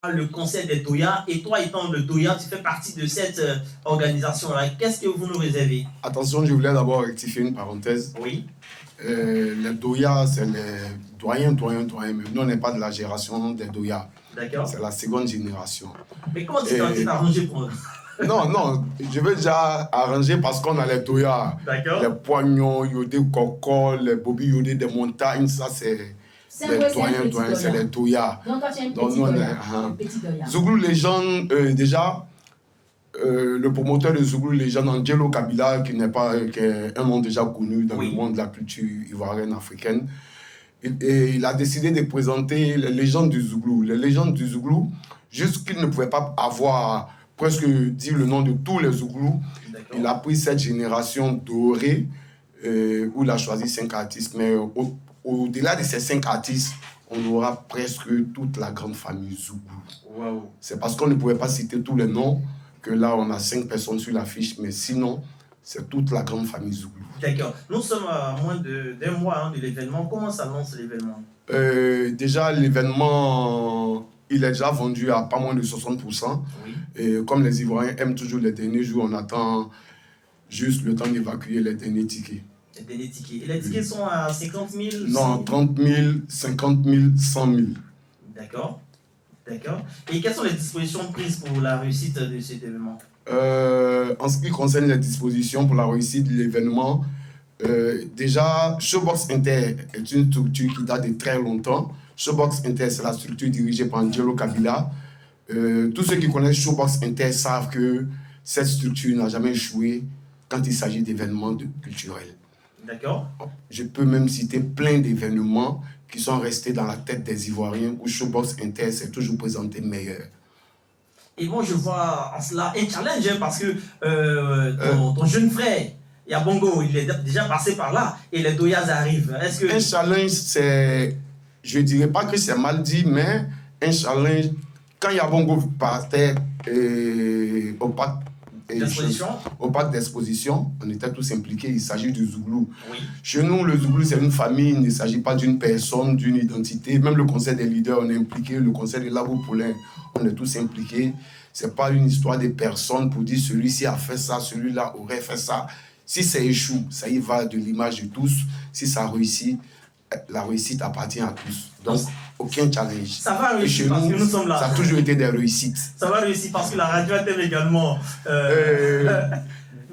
le conseil des Doya, et toi étant le Doya, tu fais partie de cette organisation-là. Qu'est-ce que vous nous réservez? Attention, je voulais d'abord rectifier une parenthèse. Oui. Les Doya, c'est les doyens. Mais nous, on n'est pas de la génération des Doya. D'accord. C'est la seconde génération. Mais comment tu t'es arrangé pour... Non, je vais déjà arranger parce qu'on a les Doya. D'accord. Les poignons, Yodé Coco, les Bobby Yodé des montagnes, ça c'est les doyens, c'est les Doya. Donc, toi, tu es un petit Doya. Zouglou Légende, déjà, le promoteur de Zouglou Légende, Angelo Kabila, qui est un nom déjà connu dans le monde de la culture ivoirienne africaine, et il a décidé de présenter les légendes du Zouglou. Les légendes du Zouglou, juste qu'il ne pouvait pas avoir presque dire le nom de tous les Zouglous. Il a pris cette génération dorée où il a choisi 5 artistes. Mais au-delà de ces 5 artistes, on aura presque toute la grande famille Zouglou. Wow. C'est parce qu'on ne pouvait pas citer tous les noms que là, on a 5 personnes sur l'affiche. Mais sinon, c'est toute la grande famille Zouglou. D'accord. Nous sommes à moins d'un mois de l'événement. Comment s'annonce l'événement? Déjà, l'événement... Il est déjà vendu à pas moins de 60%. Oui. Et comme les Ivoiriens aiment toujours les derniers jours, on attend juste le temps d'évacuer les derniers tickets. Les derniers tickets. Et les tickets sont à 50 000? Non, 30 000, 50 000, 100 000. D'accord. Et quelles sont les dispositions prises pour la réussite de cet événement? En ce qui concerne les dispositions pour la réussite de l'événement, déjà, Showbox Inter est une structure qui date de très longtemps. Showbox Inter, c'est la structure dirigée par Angelo Kabila. Tous ceux qui connaissent Showbox Inter savent que cette structure n'a jamais échoué quand il s'agit d'événements culturels. D'accord. Je peux même citer plein d'événements qui sont restés dans la tête des Ivoiriens où Showbox Inter s'est toujours présenté meilleur. Et bon, je vois en cela un challenge parce que ton jeune frère, Yabongo, il est déjà passé par là et les Doyas arrivent. Est-ce que... Un challenge, c'est... Je ne dirais pas que c'est mal dit, mais un challenge, quand Yabongo partait au parc d'exposition, on était tous impliqués, il s'agit du Zouglou. Oui. Chez nous, le Zouglou, c'est une famille, il ne s'agit pas d'une personne, d'une identité. Même le conseil des leaders, on est impliqué, le conseil de Labo Poulain, on est tous impliqués. Ce n'est pas une histoire de personnes pour dire celui-ci a fait ça, celui-là aurait fait ça. Si ça échoue, ça y va de l'image de tous. Si ça réussit, la réussite appartient à tous. Donc, aucun challenge. Ça va réussir parce que nous sommes là. Ça a toujours été des réussites. Ça va réussir parce que la radio ATM également.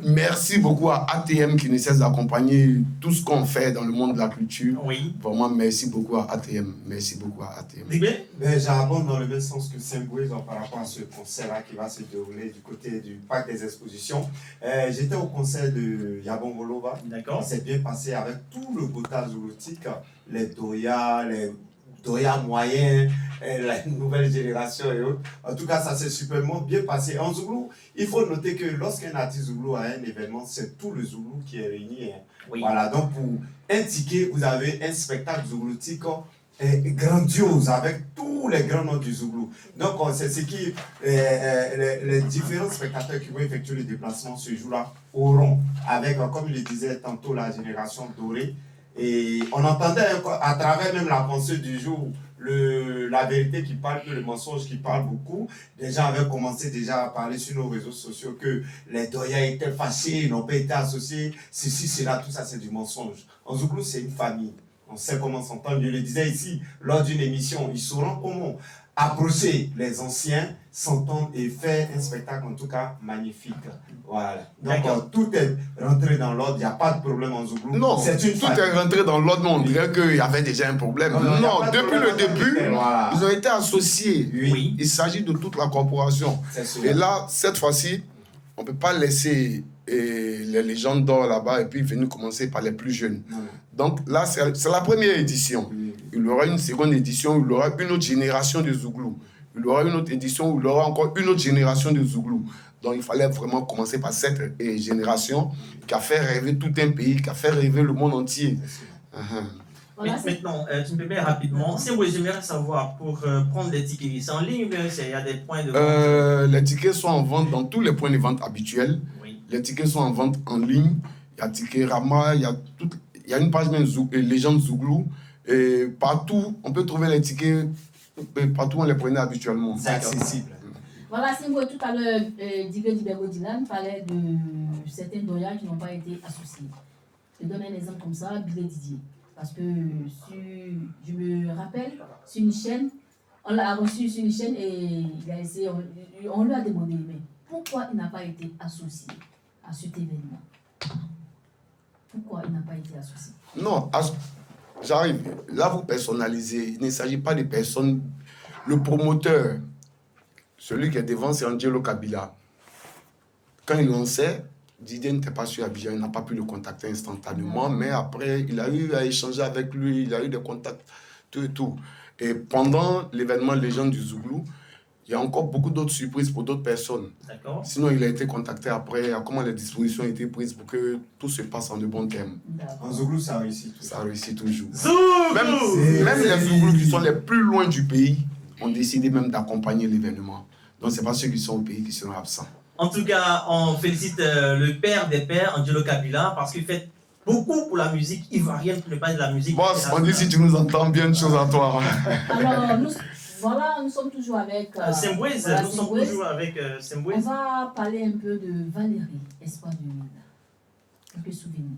Merci beaucoup à ATM qui ne cesse d'accompagner tout ce qu'on fait dans le monde de la culture. Oui. Vraiment, merci beaucoup à ATM. Merci beaucoup à ATM. Mais j'abonde dans le même sens que Saint-Goué par rapport à ce concert-là qui va se dérouler du côté du parc des expositions. J'étais au concert de Yabongo Loba. D'accord. Ça s'est bien passé avec tout le botage zouloutique, les Doya, les Doya moyens, la nouvelle génération et autres. En tout cas, ça s'est superment bien passé. En Zoulou, il faut noter que lorsqu'un artiste Zoulou a un événement, c'est tout le Zoulou qui est réuni. Oui. Voilà, donc pour un ticket, vous avez un spectacle zouloutique grandiose avec tous les grands noms du Zouglou. Donc, c'est ce qui les différents spectateurs qui vont effectuer le déplacement ce jour-là auront, avec, comme il le disait tantôt, la génération dorée. Et on entendait à travers même la pensée du jour, la vérité qui parle, que le mensonge qui parle beaucoup. Les gens avaient commencé déjà à parler sur nos réseaux sociaux que les Doya étaient fâchés, ils n'ont pas été associés. Ceci, cela, tout ça, c'est du mensonge. En Zouglou, c'est une famille. On sait comment s'entendre. Je le disais ici, lors d'une émission, ils sauront comment approcher les anciens, s'entendre et faire un spectacle, en tout cas, magnifique. Voilà. Donc, tout est rentré dans l'ordre. Il n'y a pas de problème en Zouglou. Non, tout est rentré dans l'ordre, mais on dirait qu'il y avait déjà un problème. Non, depuis le début, ils ont été associés. Oui. Il s'agit de toute la corporation. Et là, cette fois-ci, on ne peut pas laisser les légendes d'or là-bas et puis venir commencer par les plus jeunes. Donc là, c'est la première édition. Il y aura une seconde édition, il y aura une autre génération de Zouglou. Il y aura une autre édition où il y aura encore une autre génération de Zouglou. Donc il fallait vraiment commencer par cette génération qui a fait rêver tout un pays, qui a fait rêver le monde entier. Maintenant, tu me permets rapidement, si j'aimerais savoir, pour prendre les tickets, c'est en ligne ou bien il y a des points de vente? Les tickets sont en vente dans tous les points de vente habituels. Oui. Les tickets sont en vente en ligne. Il y a Ticket Rama, il y a une page même Légende Zouglou. Et partout, on peut trouver les tickets Partout, on les prenait habituellement. C'est accessible. Voilà, Simbo, tout à l'heure, Digue Dibergo Dylan parlait de certains doyas qui n'ont pas été associés. Je donne un exemple comme ça, Billet Didier. Parce que je me rappelle, sur une chaîne, on l'a reçu sur une chaîne et il a essayé, on lui a demandé, mais pourquoi il n'a pas été associé à cet événement? Pourquoi il n'a pas été associé? Non, j'arrive. Là, vous personnalisez. Il ne s'agit pas de personnes. Le promoteur, celui qui est devant, c'est Angelo Kabila. Quand il lançait, Didier n'était pas sur Abidjan, il n'a pas pu le contacter instantanément, mais après, il a eu à échanger avec lui, il a eu des contacts, tout et tout. Et pendant l'événement Légende du Zouglou, il y a encore beaucoup d'autres surprises pour d'autres personnes. D'accord. Sinon, il a été contacté après, comment les dispositions ont été prises pour que tout se passe en de bons termes. En Zouglou, ça réussit. Ça réussit toujours. Zouglou! Même les Zouglous qui sont les plus loin du pays ont décidé même d'accompagner l'événement. Donc, ce n'est pas ceux qui sont au pays qui seront absents. En tout cas, on félicite le père des pères, Angelo Kabila, parce qu'il fait beaucoup pour la musique ivoirienne, pour ne pas dire la musique. Boss, on dit si tu nous entends bien, une chose à toi. Alors, nous sommes toujours avec... Sembouez, voilà, nous sommes Sembouez. toujours avec Sembouez. On va parler un peu de Valérie, Espoir 2000. Quelques souvenirs.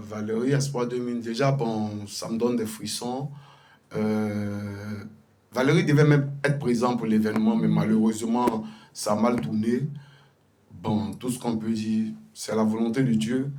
Valérie, Espoir 2000, déjà, bon, ça me donne des frissons. Valérie devait même être présente pour l'événement, mais malheureusement, ça a mal tourné. Bon, tout ce qu'on peut dire, c'est la volonté de Dieu.